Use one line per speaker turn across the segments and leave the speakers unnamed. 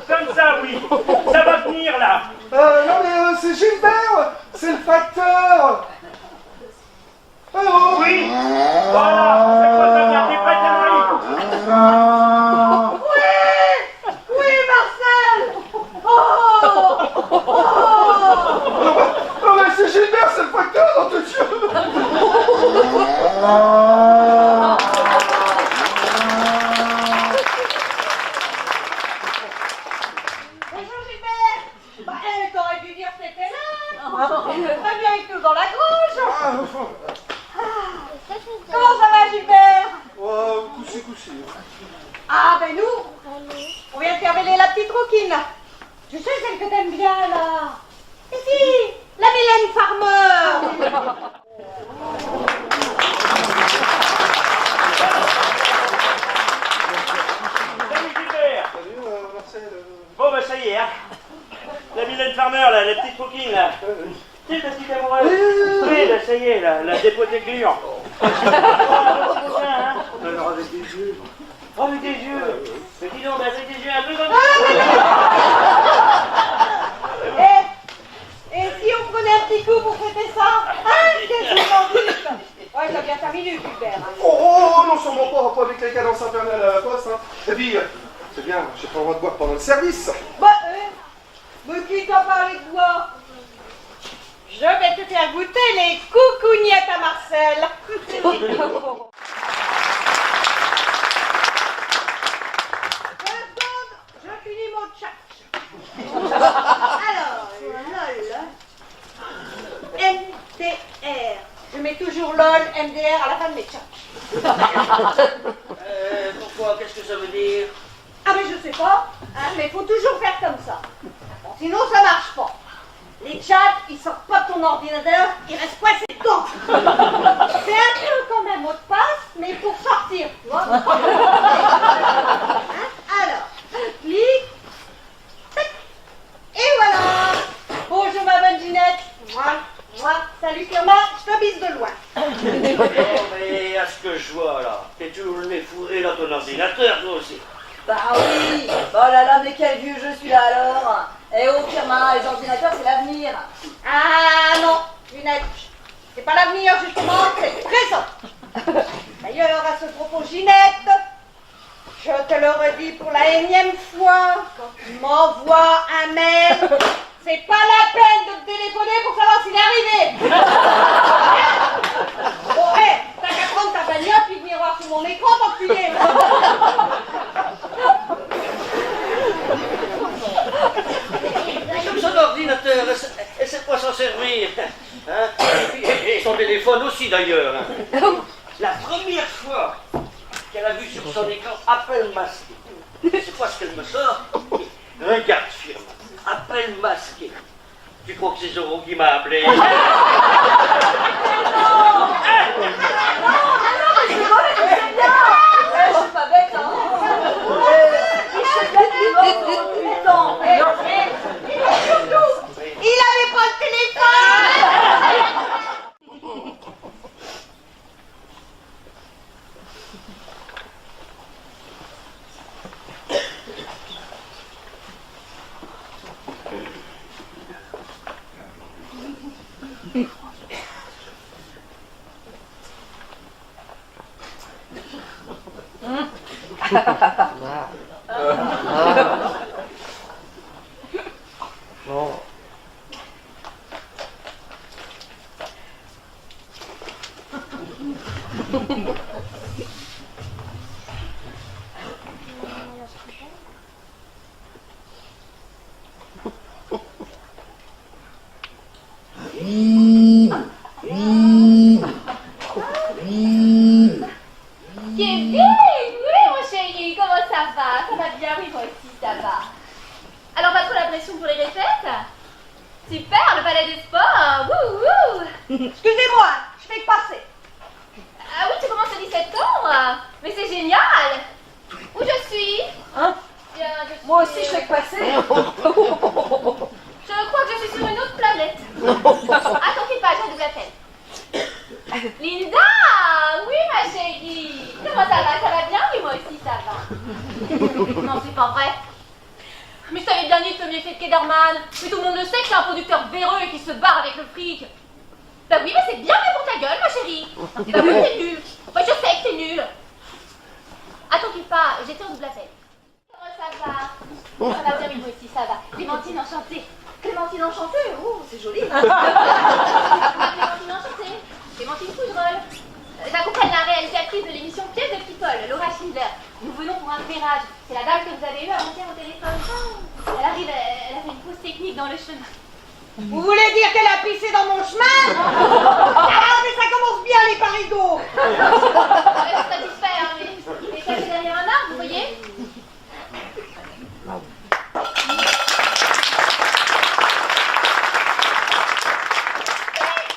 Comme ça, oui. Ça va venir, là.
Non mais c'est Gilbert, c'est le facteur. Oh.
Oui. Voilà, c'est quoi ça vient? T'es prête, Anne-Marie?
Oui. Oui, Marcel.
Oh mais c'est Gilbert, c'est le facteur, nom de Dieu.
Bonjour Gilbert. T'aurais dû dire que t'étais là. Très bien avec nous dans la grange. Comment ça va Gilbert?
Oh, couchi.
Ah ben nous, on vient de faire mêler la petite rouquine. Tu sais celle que t'aimes bien là. Ici, la Mylène Farmer.
Salut, Gilbert.
Salut Marcel.
Bon, bah, ça y est, hein. La Mylène Farmer, là, la petite coquine, là. Tu sais, ta petite amoureuse. Oui, là, ça y est, là, la dépotée gluant. Hein. Alors, avec des yeux. Oh, avec des yeux. Mais dis donc, avec des yeux un peu comme
Et si on prenait un petit coup pour fêter ça? Hein? Qu'est-ce que vous en dites? Ouais, ça vient 5 minutes, Hubert.
Oh, non, sûrement pas avec les cadences infernales à la poste, hein. Et puis, c'est bien, j'ai pas le droit de boire pendant le service.
Bah, mais qui t'a parlé de boire? Je vais te faire goûter les coucougnettes à Marcel. Je finis mon tchatch. Alors, LOL. MDR. Je mets toujours LOL, MDR à la fin de mes tchatchs.
pourquoi? Qu'est-ce que ça veut dire?
Ah mais je sais pas, hein, mais il faut toujours faire comme ça. Sinon ça marche pas. Les chats, ils sortent pas de ton ordinateur, ils restent coincés dedans. C'est un peu comme un mot de passe, mais pour sortir, tu vois. Hein? Alors, clique, tac, et voilà. Bonjour ma bonne Ginette. Moi, salut Firma, je te bise de loin.
Oh, mais à ce que je vois, là, t'es toujours le nez fourré dans ton ordinateur, toi aussi.
Bah oui. Oh là là, mais quel vieux jeu celui-là alors. Eh oh Firmin, les ordinateurs c'est l'avenir.
Ah non, Ginette, c'est pas l'avenir justement, c'est le présent. D'ailleurs, à ce propos, Ginette, je te le redis pour la énième fois, quand tu m'envoies un mail, c'est pas la peine de te téléphoner pour savoir s'il est arrivé. Bon, t'as qu'à prendre ta bagnole puis venir voir sur mon écran tant que tu y es.
Comme son ordinateur, elle sait pas s'en servir. Hein? Et son téléphone aussi d'ailleurs. Hein? La première fois qu'elle a vu sur son écran appel masqué, c'est quoi ce qu'elle me sort? Regarde, Firme, appel masqué. Tu crois que c'est Zoro qui m'a appelé?
Je suis pas bête, hein.
Il avait pas le téléphone.
Kevin, oui mon chéri, comment ça va? Ça va bien, oui moi aussi ça va. Alors pas trop la pression pour les répètes? Super, le palais des sports, wouh wouh.
Excusez-moi, je fais que passer.
Ah oui, tu commences le 17 septembre. Mais c'est génial. Où je suis?
Hein?
Bien, je suis...
Moi aussi je fais que passer.
Je crois que je suis sur une autre planète. Attends, fais pas, j'ai un double appel. Linda! Oui ma chérie. Comment ça va? Ça va bien? Oui moi aussi ça va. Non, c'est pas vrai. Mais pianiste le mieux fait de Kederman. Mais tout le monde le sait que c'est un producteur véreux et qui se barre avec le fric. Bah oui, mais c'est bien fait pour ta gueule, ma chérie. Bah oui, t'es nul. Moi, je sais que t'es nul. Attends, qu'il pas, j'étais en double appel. Comment ça va? Ça va bien, oui, moi aussi, ça va. Clémentine enchantée. Clémentine enchantée, oh, c'est joli. Clémentine enchantée. Clémentine Poudrol. J'accompagne la réalisatrice de l'émission Pièce de People, Laura Schindler. Nous venons pour un repérage. C'est la dame que vous avez eue avant-hier au téléphone. Elle arrive, elle a fait une pause technique dans le chemin.
Vous voulez dire qu'elle a pissé dans mon chemin? Ah, mais ça commence bien les parigots.
Elle est satisfaite, hein, mais elle est cachée derrière un arbre, vous voyez?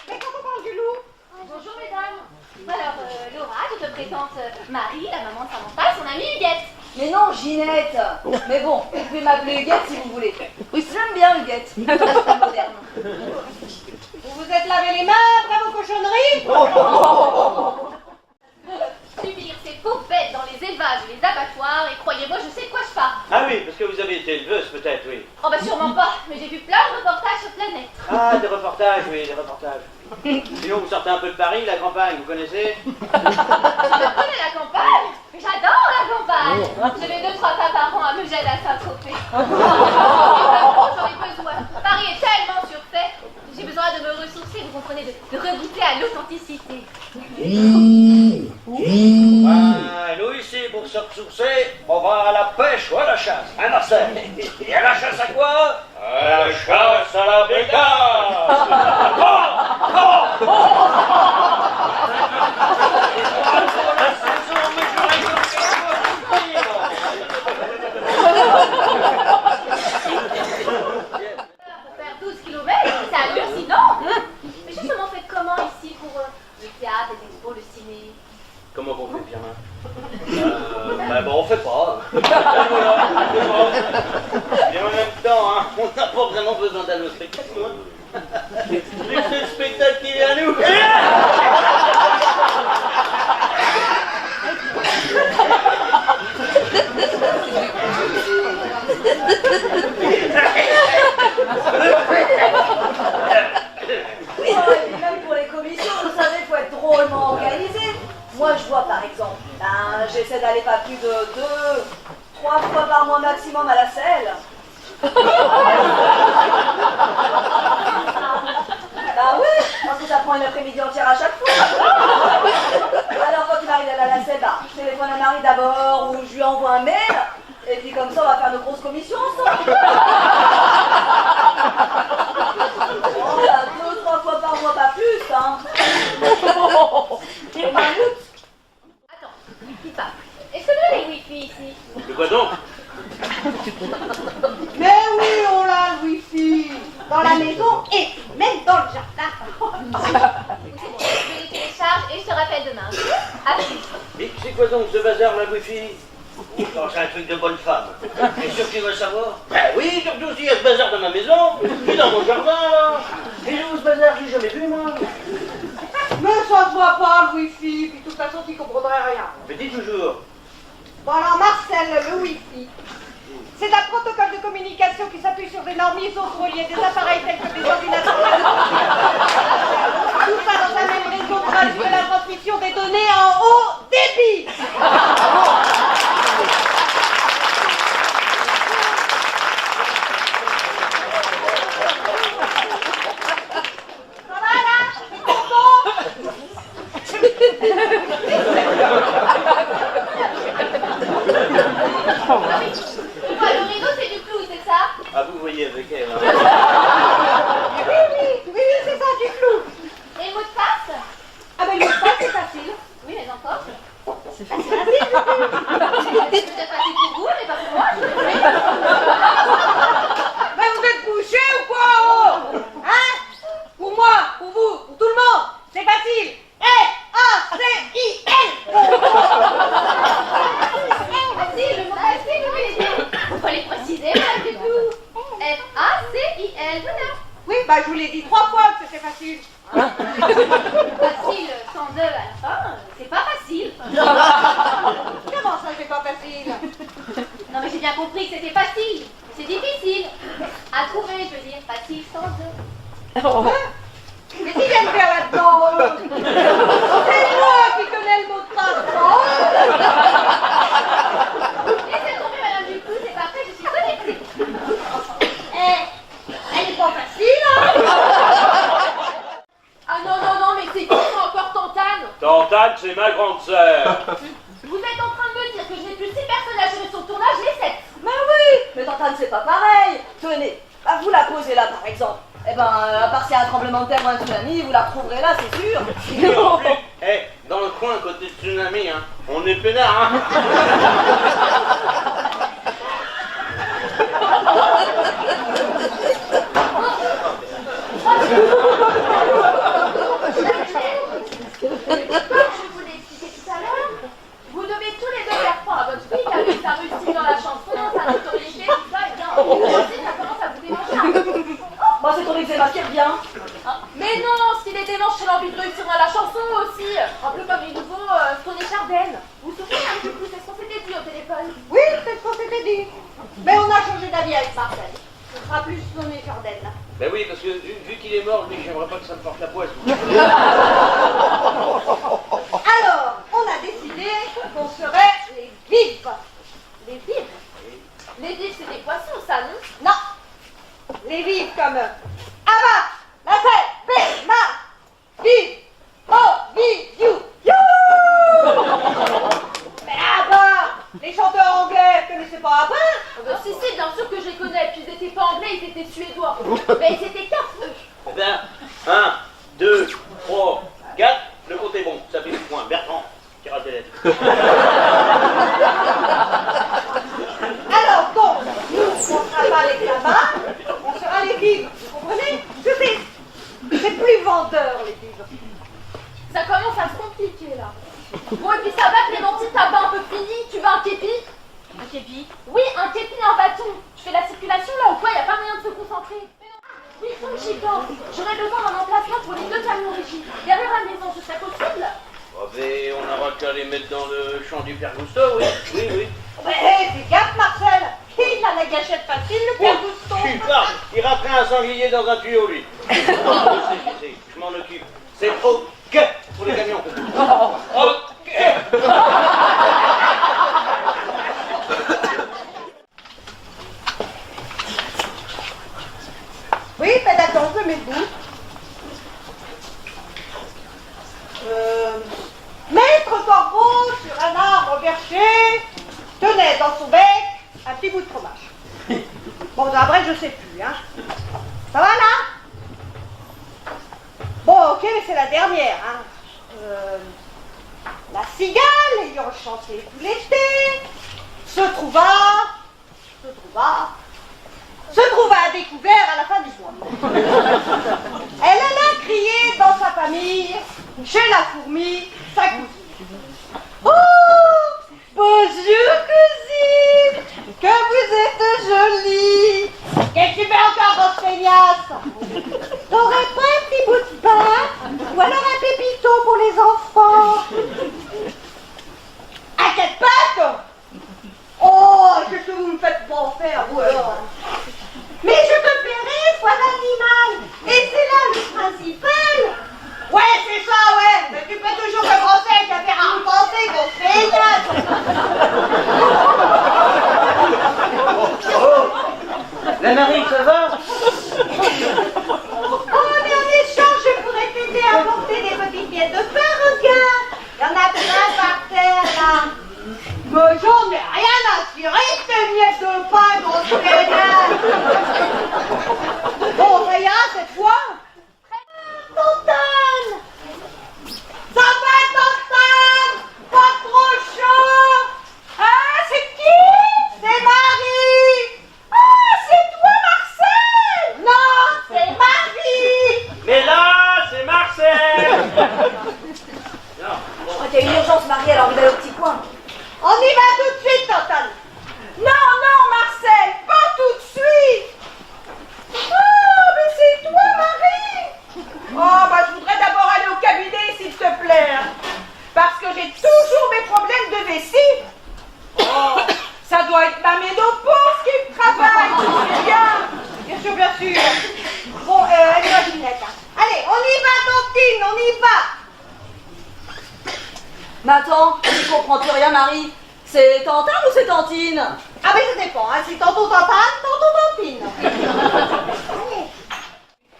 Mais quand on parle du loup?
Bonjour mesdames. Alors, Laura, je te présente Marie, la maman de Samantha, et son amie Huguette.
Mais non, Ginette. Mais bon, vous pouvez m'appeler Huguette si vous voulez. Oui, j'aime bien Huguette. C'est moderne.
Vous vous êtes lavé les mains après vos cochonneries?
Subir ces pauvres bêtes dans les élevages et les abattoirs, et croyez-moi, je sais de quoi je parle.
Ah oui, parce que vous avez été éleveuse peut-être, oui.
Oh bah sûrement pas, mais j'ai vu plein de reportages sur Planète.
Ah, des reportages, oui, des reportages. Sinon, vous sortez un peu de Paris, la campagne, vous connaissez?
Je connais la campagne. J'adore la campagne. Je vais 2-3 fois par an à Megève à Saint-Tropez. J'en ai besoin. Paris est tellement surfait. J'ai besoin de me ressourcer, vous comprenez, de regoûter à l'authenticité.
Ah, nous ici, pour se ressourcer, on va à la pêche ou à la chasse, à Marseille. Et à la chasse à quoi? À la chasse à la bécane.
Pour faire 12 kilomètres, c'est hallucinant. Mais justement, faites comment ici pour le théâtre, les expos, le ciné?
Comment on fait, Pierre? Ben bon, on fait pas. Et en même temps, hein, on n'a pas vraiment besoin d'aller au spectacle. Hein. C'est le spectacle qui est à nous.
Oui, et même pour les commissions, vous savez, il faut être drôlement organisé. Moi, je vois par exemple, j'essaie d'aller pas plus de 2-3 fois par mois maximum à la selle. Bah oui, parce que ça prend une après-midi entière à chaque fois. Alors quand il m'arrive d'aller à la selle, bah, je téléphone à Marie d'abord ou je lui envoie un mail. Et puis comme ça, on va faire de grosses commissions ensemble. Oh, bah, 2-3 fois par mois, pas plus, hein. Et pas doute.
Attends, dis pas. Est-ce que vous avez le wifi ici?
De quoi donc?
Mais oui, on a le wifi dans la maison et même dans le jardin.
C'est bon, je les télécharge et je te rappelle demain. À plus.
Mais c'est quoi donc ce bazar, la wifi? Oh, c'est un truc de bonne femme. T'es sûr que tu veux savoir? Ben oui, surtout s'il y a ce bazar dans ma maison, puis dans mon jardin, là. Et où ce bazar, j'ai jamais vu, moi.
Mais ça se voit pas le wifi, puis de toute façon tu comprendrais rien.
Mais dis toujours.
Bon alors Marcel, le wifi, c'est un protocole de communication qui s'appuie sur des normes ISO pour relier des appareils tels que des ordinateurs. Tout ça dans un même réseau pour assurer la transmission des données en haut débit. Ça va là? C'est content?
Quoi, le rideau c'est du clou, c'est ça?
Ah, vous voyez avec elle, hein.
Oui, c'est ça, du clou.
Et le mot de passe?
Ah ben le mot de passe, c'est facile.
Oui, mais encore.
C'est facile.
C'est peut-être facile pour vous, mais pas pour moi.
Mais vous êtes couchés ou quoi, oh? Hein? Pour moi, pour vous, pour tout le monde, c'est facile. F-A-C-I-L.
Facile, le mot facile, oui. Faut les préciser, madame du coup. F-A-C-I-L, voilà.
Oui, bah je vous l'ai dit 3 fois que c'était facile.
Facile, sans deux à la fin, c'est pas facile.
Comment ça, c'est pas facile?
Non mais j'ai bien compris que c'était facile. C'est difficile. À trouver, je veux dire, facile sans eux.
Mais qui vient de faire là-dedans C'est moi qui connais le mot de passe.
Laissez tomber, madame Ducou, c'est parfait, je suis connectée.
Elle est pas facile, hein.
Ah non, non, non, mais c'est qui encore Tantane?
Tantane, c'est ma grande sœur.
Vous êtes en train de me dire que je n'ai plus 6 personnes à gérer sur le tournage, les 7.
Mais oui, mais Tantane c'est pas pareil. Tenez, bah, vous la posez là par exemple. Eh ben, à part s'il y a un tremblement de terre ou un tsunami, vous la retrouverez là, c'est sûr.
Et en plus, dans le coin côté tsunami, hein, on est peinard, hein.
Comme je vous l'ai expliqué tout à l'heure, vous devez tous les deux faire croire à votre fille qu'avec sa rustique dans la chanson, sa notoriété, tout ça, et bien, aussi, ça commence à vous démanger un peu.
Bah, c'est ton eczéma qui revient.
Mais non, ce qui les démange, c'est l'envie de réussir dans la chanson aussi. Un peu comme les nouveaux Tony Chardin. Vous vous souvenez un peu plus, c'est ce qu'on s'était dit au téléphone.
Oui, c'est ce qu'on s'était dit. Mais on a changé d'avis avec Marcel. Ce sera plus Tony Chardin.
Ben oui, parce que vu qu'il est mort, lui, j'aimerais pas que ça me porte la poisse.
Alors, on a décidé qu'on serait les vifs. Les vifs?
Les vifs, c'est des poissons, ça, non?
Non. Les vifs comme Ava, la fête, B, ma, vive, oh, vive, you. Mais Ava, les chanteurs anglais, vous connaissez pas Ava?
Si, si, bien sûr que je les connais. Puis ils étaient pas anglais, ils étaient suédois. Mais ils étaient 4.
Eh ben, 1, 2, 3, 4, le compte est bon, ça fait du point. Bertrand, tire tes lettres.
Alors donc, nous, on sera pas les là-bas, on sera les vivres, vous comprenez? C'est plus vendeur, les vivres.
Ça commence à se compliquer, là. Bon, et puis ça va, Clémentine, t'as pas un peu fini? Tu veux un képi?
Un képi?
Oui, un képi et un bâton. Je fais la circulation, là, ou quoi? Y a pas moyen de se concentrer. Oui, donc j'y pense. J'aurais besoin d'un emplacement pour les 2 camions régie. Derrière la maison, ce serait possible?
Oh, ben, on n'aura qu'à les mettre dans le champ du Père Gousto, oui, oui, oui.
Mais fais gaffe, Marcel, il a la gâchette facile, le Père Gousto.
Super, il rattrape un sanglier dans un tuyau, lui. Je sais, je m'en occupe. C'est OK pour les camions. OK.
Oui, faites attention, mettez-vous. Maître Corbeau sur un arbre perché tenait dans son bec un petit bout de fromage. Bon, après, je sais plus, hein. Ça va, là? Bon, ok, mais c'est la dernière, hein. La cigale, ayant chanté tout l'été, se trouva à découvert à la fin du mois. Elle alla crier dans sa famille, chez la fourmi, sa cousine. Oh, bonjour cousine, que vous êtes jolie. Qu'est-ce que tu fais encore, grosse feignasse? T'aurais pas un petit bout de pain ou alors un pépito pour les enfants? À 4 pattes? Oh, qu'est-ce que vous me faites pas faire, vous alors? Mais je te paierai, foi d'animal. Et c'est là le principal. Ouais, c'est ça, ouais. Mais tu fais toujours le conseil qu'à faire à penser qu'on fait
La Marie, ça va?
Oh, mais en échange, je pourrais t'aider à porter des petites miettes de pain, regarde. Il y en a plein par terre, là. Mais j'en ai rien à tirer de tes miettes de pain, grosse feignasse. Bon, ça ira cette fois? Tantane! Ça va, Tantane? Pas trop chaud? Ah, c'est qui? C'est Marie! Ah, c'est toi, Marcel! Non, c'est Marie!
Mais là, c'est Marcel! Non,
Je crois qu'il y a une urgence, Marie, elle a envie d'aller au petit coin.
On y va tout de suite, Tantane!
Non, non, Marcel, pas tout de suite.
Oh, mais c'est toi, Marie!
Oh, bah je voudrais d'abord aller au cabinet, s'il te plaît. Hein. Parce que j'ai toujours mes problèmes de vessie. Oh, ça doit être ma ménopause qui me travaille. Mais attends, je comprends plus rien, Marie. C'est Tantine ou c'est Tantine?
Ah mais ça dépend, hein. C'est tantôt Tantane, tantôt Tantine.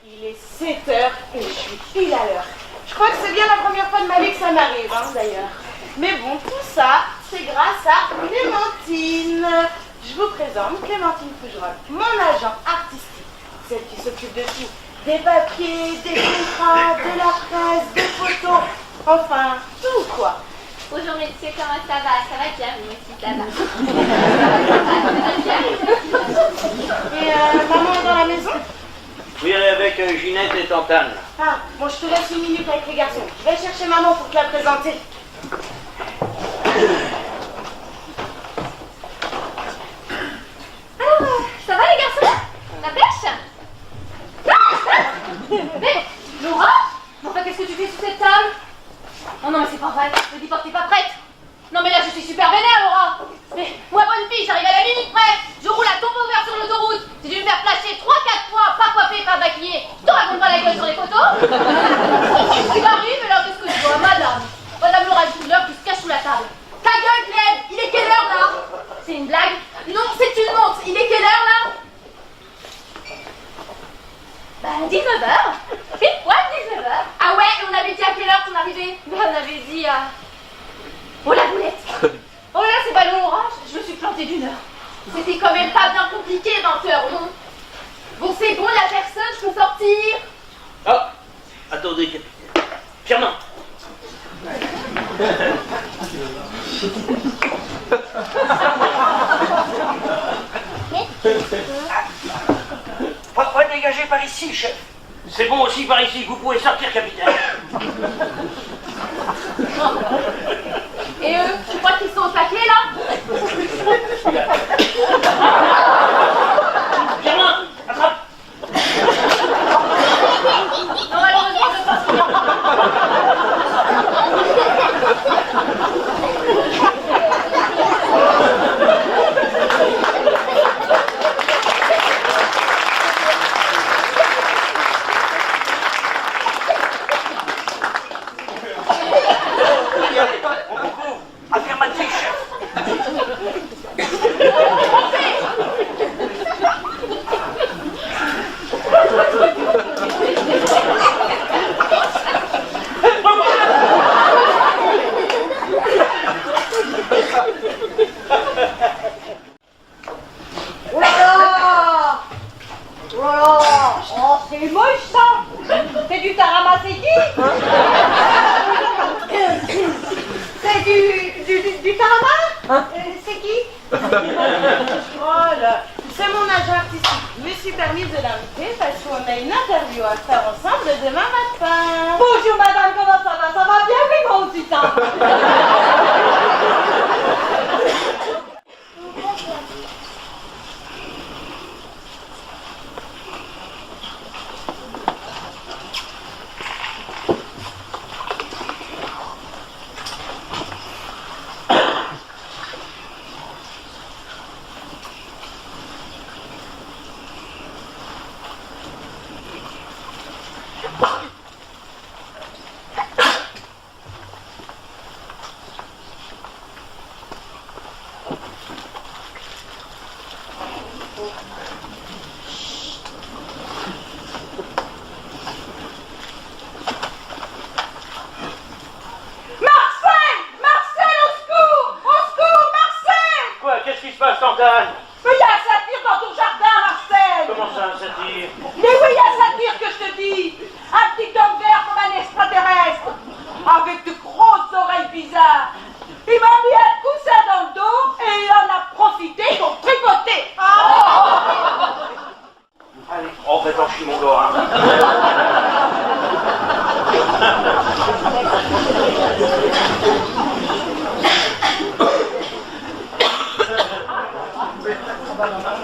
Il est 7h et je suis pile à l'heure. Je crois que c'est bien la première fois de ma vie que ça m'arrive, hein, d'ailleurs. Mais bon, tout ça, c'est grâce à Clémentine. Je vous présente Clémentine Fougerolles, mon agent artistique, celle qui s'occupe de tout. Des papiers, des contrats, de la presse, des photos, enfin, tout quoi.
Bonjour messieurs, comment ça va? Ça va bien, moi aussi ça va.
Et maman est dans la maison?
Oui, elle est avec Ginette et Tantane.
Ah, bon, je te laisse une minute avec les garçons. Je vais chercher maman pour te la présenter.
Alors, ça va les garçons? La pêche? Mais, Laura? Enfin, qu'est-ce que tu fais sous cette table? Oh non, mais c'est pas vrai. Ne dis pas que t'es pas prête. Non, mais là, je suis super vénère, Laura. Mais, moi, bonne fille, j'arrive à la minute près. Je roule à tombeau vert sur l'autoroute. J'ai dû me faire flasher 3-4 fois, pas coiffée, pas maquillée. Je te raconte pas la gueule sur les photos. J'arrive, et là, qu'est-ce que je vois? Madame Laura Douleur qui se cache sous la table. Ta gueule, Clem. Il est quelle heure, là? C'est une blague? Non, c'est une montre. Il est quelle heure, là? Bah, 19h. Pile poil 19h. Ah ouais, et on avait dit à quelle heure qu'on arrivait? Ben, on avait dit à... Oh, la boulette. Oh là, c'est pas long, Laura. Je me suis plantée d'1 heure. C'était quand même pas bien compliqué, 20 heures, non? Bon, c'est bon, la personne, je peux sortir?
Ah, attendez, capitaine. Firmin. Pas dégager par ici, chef. C'est bon aussi par ici, vous pouvez sortir, capitaine.
Et eux, tu crois qu'ils sont au paquet, là?
Firmin, attrape.
Non, malheureusement, je pense que...
Affirmatif, chef.
Oh là là! Oh là là! Oh, c'est moche ça! C'est du taramaseki? C'est du tarama? C'est qui? Oh là! C'est mon agent artistique. Je me suis permis de l'inviter parce qu'on a une interview à faire ensemble demain matin. Bonjour madame, comment ça va? Ça va bien? Oui, moi aussi ça va.
Qu'est-ce qui se passe, Tantane?
Mais il y a un satyre dans ton jardin, Marcel!
Comment ça, un satyre?
Mais oui, il y a un satyre que je te dis! Un petit homme vert comme un extraterrestre! Avec de grosses oreilles bizarres! Il m'a mis un coussin dans le dos et il en a profité pour tripoter!
Allez, oh, fais-t'en chier, mon gars, hein.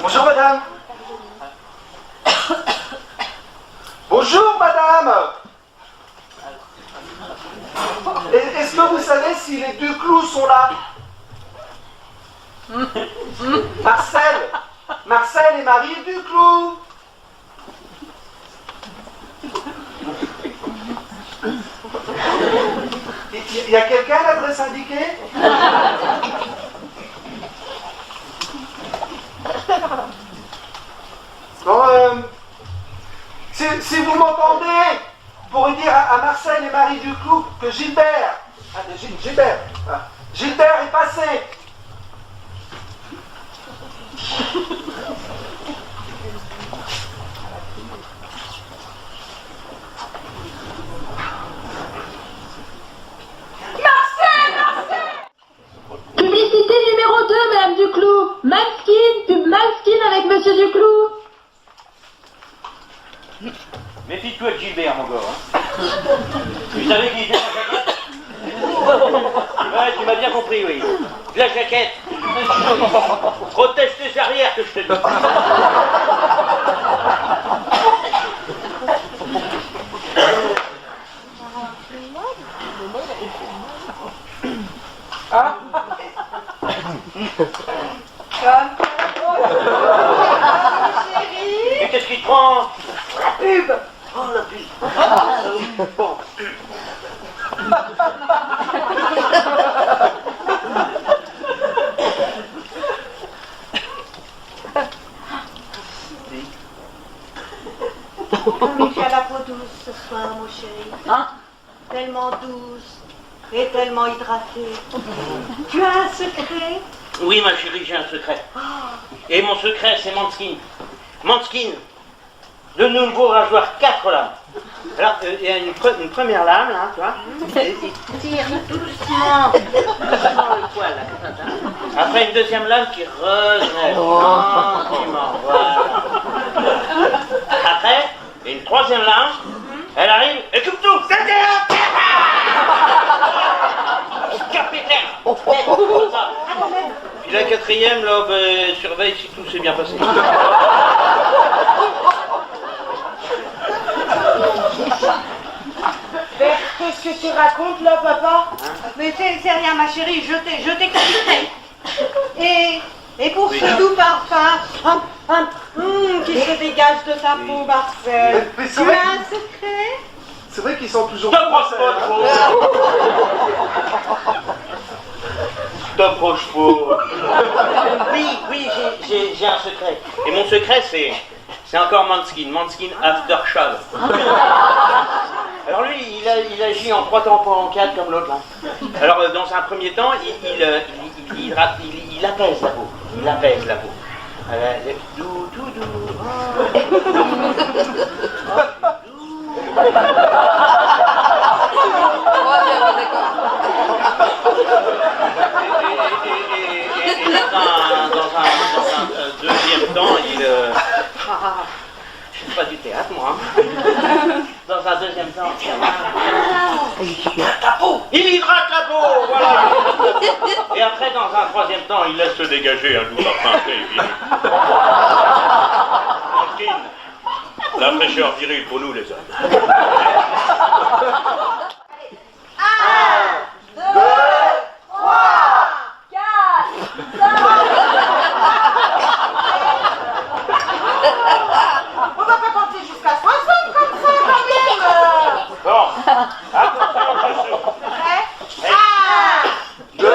Bonjour madame. Bonjour madame. Est-ce que vous savez si les 2 clous sont là? Marcel et Marie Duclou. Il y a quelqu'un à l'adresse indiquée? Bon, si vous m'entendez, pour dire à Marcel et Marie Duclos que Gilbert est passé.
Publicité numéro 2, Madame Duclos. Manskin, pub Manskin avec Monsieur Duclos.
Méfie-toi de Gilbert, mon gars. Hein. Tu savais qu'il était dans la jaquette? Ouais, tu m'as bien compris, oui. De la jaquette. Protège tes arrières, que je te dis. Et qu'est-ce qui te prend?
Pub.
Oh, la pub. Bon.
Comme tu as la peau douce ce soir, mon chéri.
Hein?
Tellement douce et tellement hydratée. Tu as un secret?
Oui, ma chérie, j'ai un secret. Et mon secret, c'est Manskin. Manskin, de nouveau rasoir 4 lames. Alors, il y a une première lame, là, tu vois. Et tire doucement. Doucement le poil, là, comme ça. Après, une deuxième lame qui relève tranquillement. Voilà. Après, une troisième lame, elle arrive et coupe tout. Capitaine. Comme ça. Puis la quatrième, là, ben, surveille si tout s'est bien passé.
Qu'est-ce que tu racontes là, papa? Mais c'est rien, ma chérie, je t'ai capté. Et pour
Oui.
ce doux parfum qui se dégage de ta peau, Marcel,
Mais c'est
tu
vrai
as un secret?
C'est vrai qu'ils sont toujours
T'approches
français,
pas
hein.
trop. T'approches pas. Oui, j'ai un secret. Et mon secret, c'est encore Manskin Aftershave. Alors lui, il agit en 3 temps, pas en 4 comme l'autre là. Alors dans un premier temps, il apaise la peau. Il apaise la peau. Doux, tout doux. Et dans un deuxième temps, je suis pas du théâtre, moi. Dans un deuxième temps, il hydrate la peau, voilà. Et après, dans un troisième temps, il laisse se dégager un doux parfum très épicé. Manskin, la fraîcheur virile pour nous, les hommes.
1, 2, 3, 4, 5.
On va pas compter jusqu'à 60 comme ça quand même.
Bon, attention, je suis.
Prêt? 1,
2,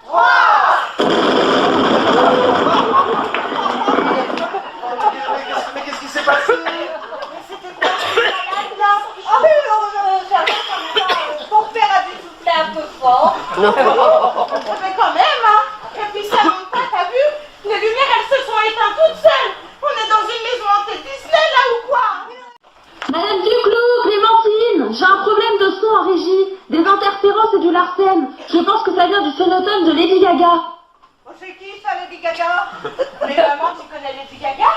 3.
mais qu'est-ce qui s'est passé?
Mais c'était quoi cette là? Ah oui, j'ai rien comme ça, pour faire à dessouffler un peu fort. Mais quand même, hein. Et puis ça monte pas, t'as vu? Les lumières, elles se sont éteintes toutes seules. On est dans une maison hantée Disney, là, ou quoi?
Madame Duclos, Clémentine, j'ai un problème de son en régie. Des interférences et du Larsen. Je pense que ça vient du sonotone de Lady Gaga.
Oh, c'est qui ça, Lady Gaga? Mais maman, tu connais Lady Gaga?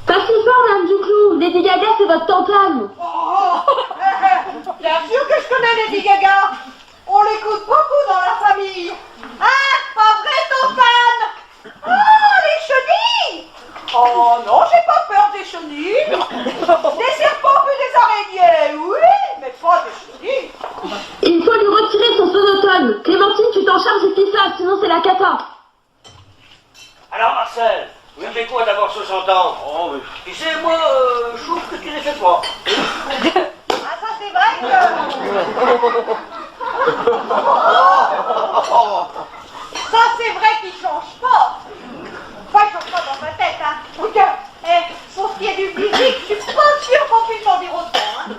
Pas si fort, Madame Duclos. Lady Gaga, c'est votre tantane.
Bien sûr que je connais Lady Gaga. On l'écoute beaucoup dans la famille. Hein? Pas vrai, Tantane? Oh, les chenilles! Oh non, j'ai pas peur des chenilles. Des serpents puis des araignées, oui, mais pas des chenilles.
Il faut lui retirer son sonotone. Clémentine, tu t'en charges et puis ça, sinon c'est la cata.
Alors Marcel, vous avez quoi d'avoir 60 ans? Oh, mais tu sais, moi, je trouve que tu les fais pas.
Ah, ça c'est vrai que...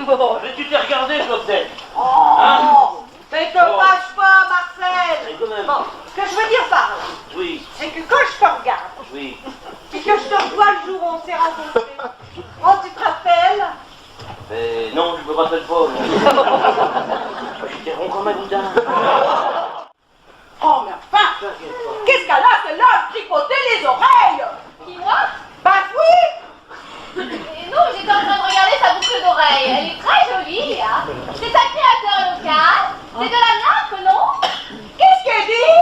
Mais tu t'es regardé, toi, peut-être.
Oh, mais te fâche pas, Marcel.
Mais quand même.
Bon, ce que je veux dire par là,
Oui,
c'est que quand je te regarde,
oui.
et que je te revois le jour où on s'est rencontrés, oh, tu te rappelles?
Mais non, je me rappelle pas. J'étais rond comme un boudin.
Oh, mais enfin, qu'est-ce qu'elle a, celle-là, à tripoter les oreilles?
Qui, moi?
Bah oui.
Et non, j'étais en train de regarder sa boucle d'oreille. Elle est très jolie, hein. C'est un créateur local. C'est de la nappe, non?
Qu'est-ce qu'elle dit?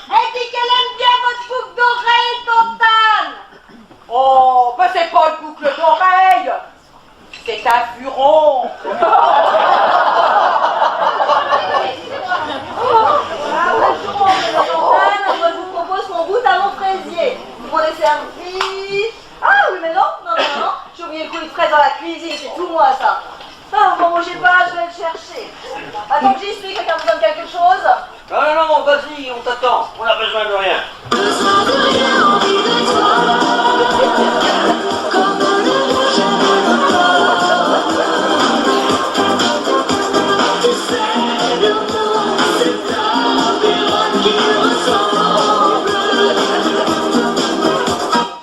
Elle dit qu'elle aime bien votre boucle d'oreille, Tantane. Oh, bah c'est pas une boucle d'oreille. C'est un furon.
Moi, je vous propose qu'on goûte à mon fraisier. On est servi. Ah oui, mais non. J'ai oublié le coulis de fraise dans la cuisine, c'est tout moi ça. Ah, bon, mangez pas, je vais le chercher. Attends que j'y suis, quelqu'un vous donne quelque chose?
Non, vas-y, on t'attend. On a besoin de rien.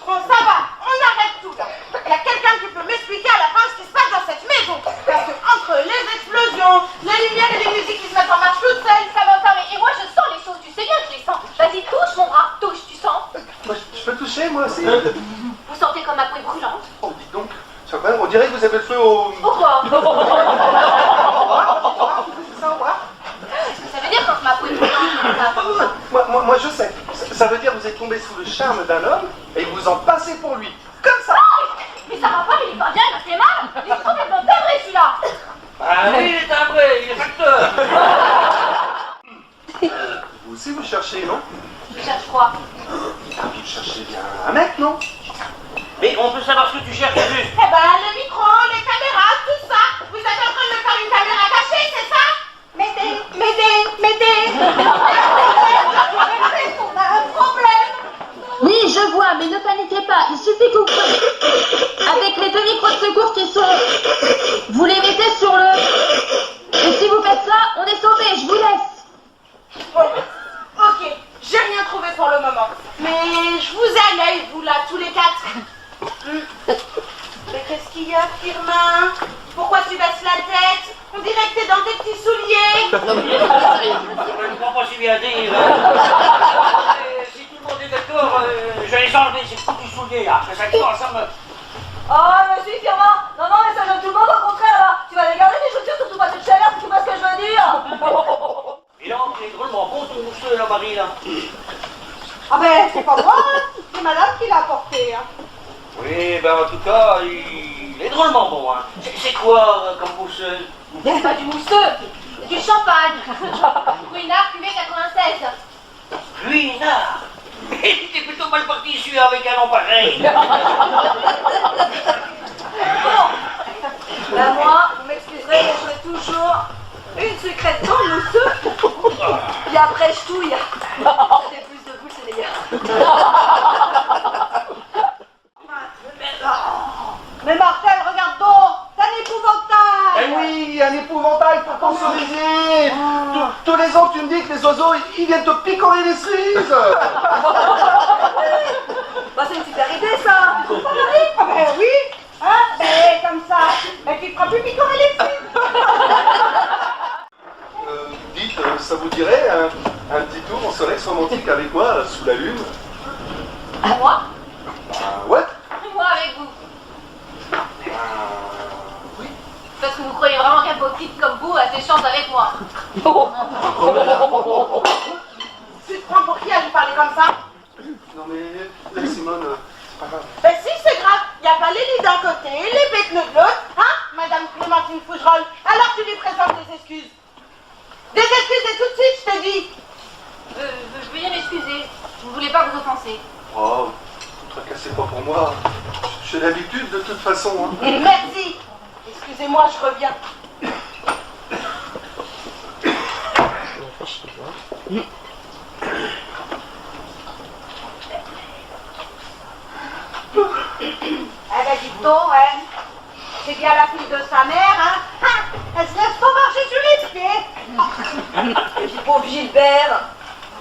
Bon, ça va, on arrête tout là. Il y a quelqu'un qui peut m'expliquer à la fin ce qui se passe dans cette maison. Parce que entre les explosions, les lumières et les musiques qui se mettent en marche toutes seules,
Ça m'entend, mais et moi je sens les choses, tu sais bien que je les sens. Vas-y, touche mon bras, touche, tu sens?
Moi, je peux toucher, moi aussi.
Vous sentez comme ma peau est brûlante.
Oh, dites donc. Ça, quand même, on dirait que vous avez le feu au...
Pourquoi?
C'est ça, au revoir.
Qu'est-ce que ça veut dire quand ma peau est brûlante?
Moi, je sais. Ça veut dire que vous êtes tombé sous le charme d'un homme et vous en passez pour lui. Comme ça.
Mais ça va pas, il est pas bien, il a fait mal. Il est complètement timbré celui-là.
Ah oui, il est timbré, il est facteur.
Vous aussi, vous cherchez, non?
Je cherche quoi?
Vous cherchez bien un mec, non?
Mais on peut savoir ce que tu cherches juste.
eh ben le micro, les caméras, tout ça. Vous êtes en train de me faire une caméra cachée, c'est ça? M'aider. On a un problème.
Oui, je vois, mais ne paniquez pas. Il suffit que vous... Avec les 2 micros de secours qui sont... Vous les mettez sur le... Et si vous faites ça, on est sauvés, je vous laisse.
Bon, ok, j'ai rien trouvé pour le moment. Mais je vous ai à l'œil, vous là, tous les 4. Mais qu'est-ce qu'il y a, Firmin? Pourquoi tu baisses la tête? On dirait que t'es dans tes petits souliers.
Je ne comprends pas si bien dire. Si tout le monde est d'accord, je vais les enlever, ces petits souliers là. Parce que ça commence à me...
Oh, monsieur Firmin. Non, mais ça gêne tout le monde, au contraire, là. Tu vas les garder tes chaussures, surtout pas cette chaleur, si tu vois ce que je veux dire.
Et là, il est drôlement bon ton mousseux là, Marie là.
Ah ben, c'est pas moi, hein. C'est madame qui l'a apporté. Hein.
Oui, ben en tout cas, il est drôlement bon. Hein. C'est quoi comme mousseux?
C'est pas du mousseux, c'est du champagne. Ruinard cuvée 96.
Ruinard. T'es plutôt mal parti celui avec un nom pareil.
Ben moi, vous m'excuserez, mais je veux toujours une sucrète dans le mousseux. Puis après, je touille. C'est plus de boules, c'est meilleur.
Mais Marcel, regarde donc, c'est un épouvantail.
Eh oui, un épouvantail pour ton cerisier. Tous les ans, tu me dis que les oiseaux, ils viennent te picorer les cerises.
Bah, c'est une super idée, ça. Tu trouves pas, Marie?
Ah ben oui, hein, c'est comme ça. Mais tu feras plus picorer les filles.
Dites, ça vous dirait un petit tour en soleil romantique avec moi, sous la lune?
À moi?
Ouais.
Moi avec vous.
Oui.
Parce que vous croyez vraiment qu'un beau type comme vous a ses chances avec moi.
Tu te prends pour qui à lui parler comme ça?
Non mais, là, Simone, c'est pas grave.
Ben si, c'est grave. Il y a pas les lits d'un côté, les bêtes de l'autre, hein, Madame Clémentine Fougerolles. Alors tu lui présentes des excuses. Des excuses et tout de suite, je te dis.
Veuillez m'excuser. Je ne voulais pas vous offenser.
Oh, ne te tracassez pas pour moi. J'ai l'habitude de toute façon. Hein.
Merci. Excusez-moi, je reviens. Eh ben, dites donc, hein. C'est bien la fille de sa mère, hein. Ah,
Gilbert.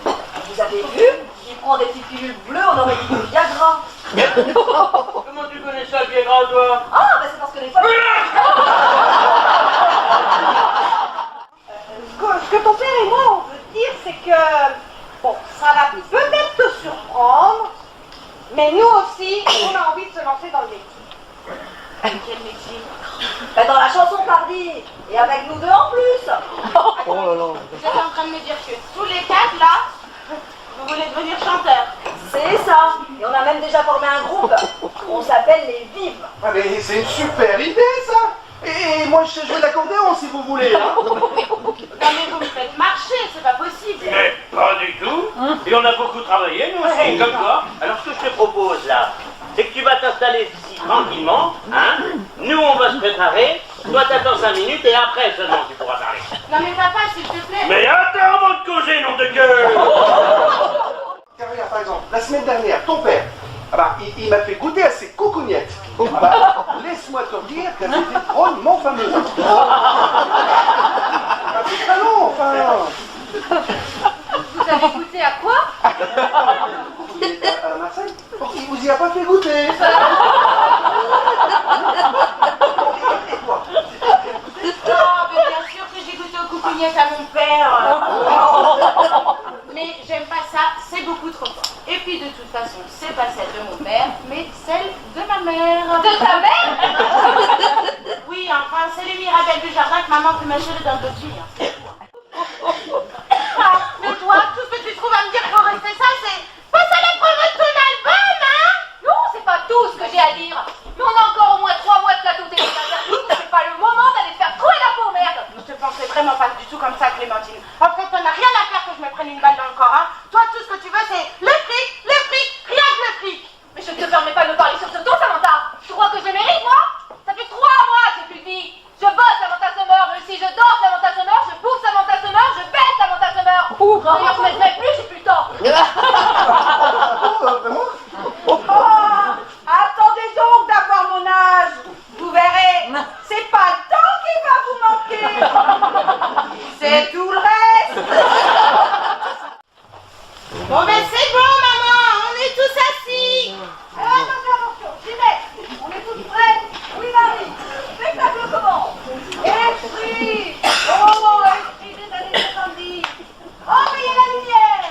Vous avez vu? Il prend des petites pilules bleues, on aurait dit du Viagra.
Comment tu connais ça, le Viagra, toi?
Ah, bah c'est parce que des fois...
Ce que ton père et moi on veut dire, c'est que, bon, ça va peut-être te surprendre, mais nous aussi, on a envie de se lancer dans le métier.
Quel métier? Bah dans la chanson, pardi. Et avec nous deux en plus.
Oh là là.
Vous êtes en train de me dire que tous les quatre, là, vous voulez devenir chanteur.
C'est ça. Et on a même déjà formé un groupe. On s'appelle les Vives.
Ah mais c'est une super idée ça. Et moi je sais jouer de l'accordéon si vous voulez. Hein.
Non mais vous me faites marcher, c'est pas possible.
Mais pas du tout. Et on a beaucoup travaillé, nous aussi, comme toi. Alors, ce que je te propose, là, c'est que tu vas t'installer ici tranquillement, hein. Nous, on va se préparer. Toi, t'attends 5 minutes et après seulement tu pourras parler.
Non mais papa, s'il te plaît.
Mais attends, mon congé, nom de gueule.
Car regarde, par exemple, la semaine dernière, ton père, ah bah, il m'a fait goûter à ses coucougnettes. Ah bah, laisse-moi te dire qu'elles étaient drôlement fameuses. Ah, c'est pas long, enfin.
Vous avez goûté à quoi?
À Marseille? Oh, il vous y a pas fait goûter.
Oh, mais bien sûr que j'ai goûté aux coucougnettes à mon père. Mais j'aime pas ça, c'est beaucoup trop fort. Et puis de toute façon, c'est pas celle de mon père, mais celle de ma mère. De ta mère? Oui, enfin, c'est les mirabelles du jardin que maman peut m'acheter dans le dossier. Ah, mais toi, tout ce que tu trouves à me dire pour rester ça, c'est pas ça la promo de ton album, hein?
Non, c'est pas tout ce que j'ai à dire. Mais on a encore au moins 3 mois de plateau télé derrière nous. C'est pas le moment d'aller te faire trouver la peau, merde.
Je te pensais vraiment pas du tout comme ça, Clémentine. En fait, t'en as rien à faire que je me prenne une balle dans le corps, hein. Toi, tout ce que tu veux, c'est le fric, rien que le fric.
Mais je ne te permets pas de me parler sur ce ton, Samantha. Tu crois que je mérite, moi? Ça fait 3 mois que j'ai plus de vie. Je bosse Samantha Summer, mais si je danse Samantha Summer, je bouffe Samantha Summer, je baisse Samantha Summer. D'ailleurs, je m'aiderai plus, j'ai plus le temps.
Vraiment?
Oh, attendez donc d'avoir mon âge. Vous verrez, c'est pas le temps qui va vous manquer. C'est tout le reste.
Bon, ben c'est bon, maman, on est tous assis.
Alors attention, j'y vais. On est tous prêts? Oui, Marie. Spectacle commence. Esprit. Oh, esprit des années 70. Envoyez la lumière.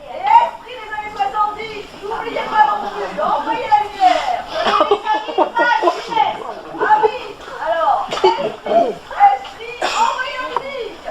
Et esprit des années 70. N'oubliez pas non plus. Envoyez la lumière. Prenez les 5 minutes là, vitesse. Ah oui. Alors, esprit, envoyez la musique.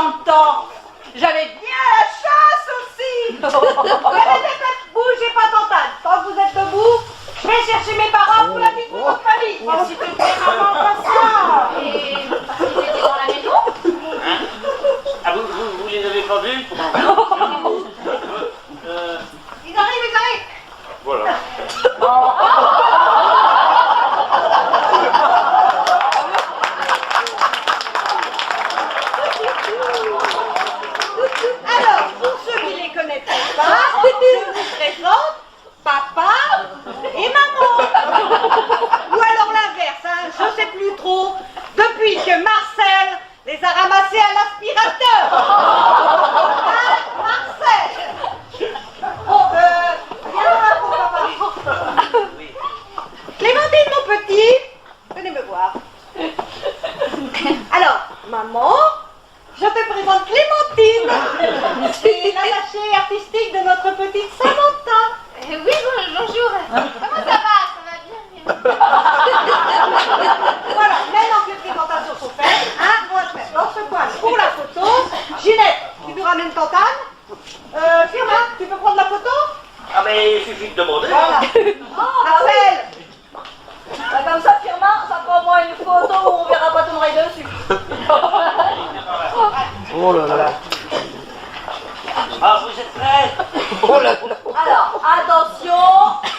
le temps. J'avais bien la chasse aussi. Bougez pas, Tantane. Tant que vous êtes debout, je vais chercher mes parents pour la vie de votre famille. Oh, s'il te plaît, maman, pas ça.
Et parce qu'ils étaient dans la maison?
Ah, vous les avez pas vus?
Ils arrivent.
Voilà.
Alors, pour ceux qui les connaîtraient pas, je vous présente papa et maman. Ou alors l'inverse, hein, je sais plus trop. Depuis que Marcel les a ramassés à l'aspirateur. Hein, Marcel. Oh, viens pour papa. Clémentine, mon petit, venez me voir. Alors, maman, je te présente Clémentine. C'est l'attachée artistique de notre petite Samantha.
Oui, bonjour. Comment ça va? Ça va bien.
Voilà, maintenant que les présentations sont faites, hein, on va se mettre dans ce coin pour la photo. Ginette, tu nous ramènes Tantane. Firmin, tu peux prendre la photo?
Ah, mais il suffit de demander.
Voilà. Marcel.
Bah, comme ça, Firmin, ça prend au moins une photo où on verra pas ton oreille dessus.
Oh là là.
Ah, vous êtes prêts?
Oh là là.
Alors, attention,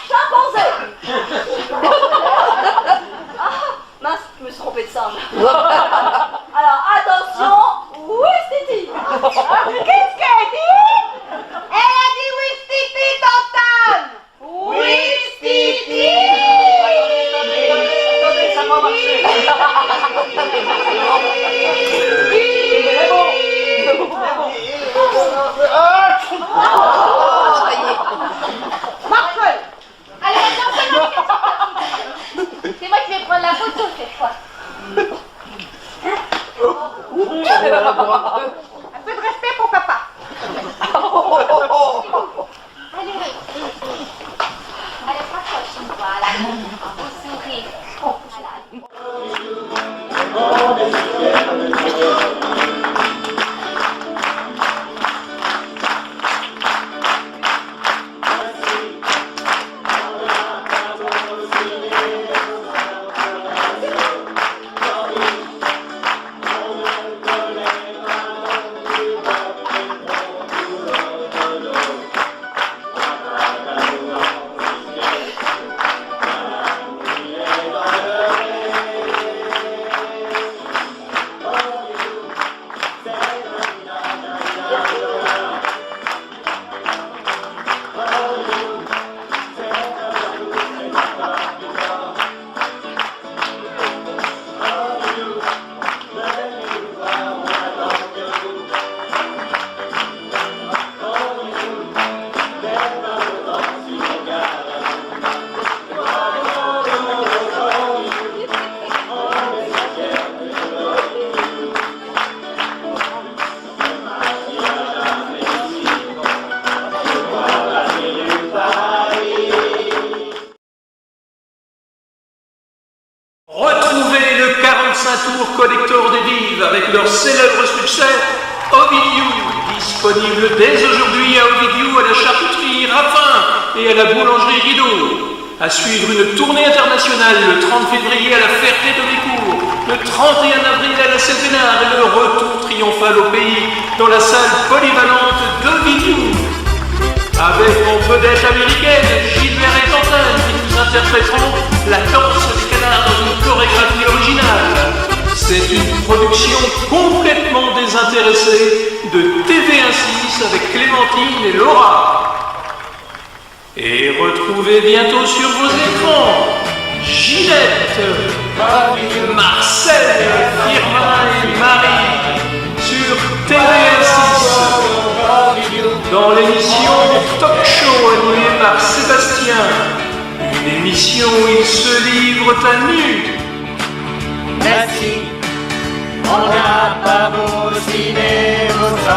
chimpanzé. Ah, mince, je me suis trompée de singe. Alors, attention, Ouistiti.
Qu'est-ce qu'elle dit? Elle a dit Ouistiti, Tantane. Ouistiti.
Attendez, ça va marcher.
Marcel.
Allez, maintenant, c'est moi qui vais prendre la photo cette fois.
Un peu de respect pour papa.
Allez, rapproche, voilà. Un beau sourire. Voilà.
Retrouvez le 45 tours collector des Vives avec leur célèbre succès Ovidiu, disponible dès aujourd'hui à Ovidiu, à la charcuterie Raffin et à la boulangerie Rideau. À suivre une tournée internationale le 30 février à la Ferté-de-Bécourt, le 31 avril à la Selvénard et le retour triomphal au pays dans la salle polyvalente d'Ovidiu. Avec en vedette américaine Gilbert et Tantane qui nous interpréteront la danse des canards dans une chorégraphie originale. C'est une production complètement désintéressée de TV16 avec Clémentine et Laura. Et retrouvez bientôt sur vos écrans Ginette, Marcel, Firmin et Marie sur TV16 dans l'émission Talk Show animée par Sébastien. Une émission où ils se livrent à nu.
Merci, on n'a pas beau ciné, votre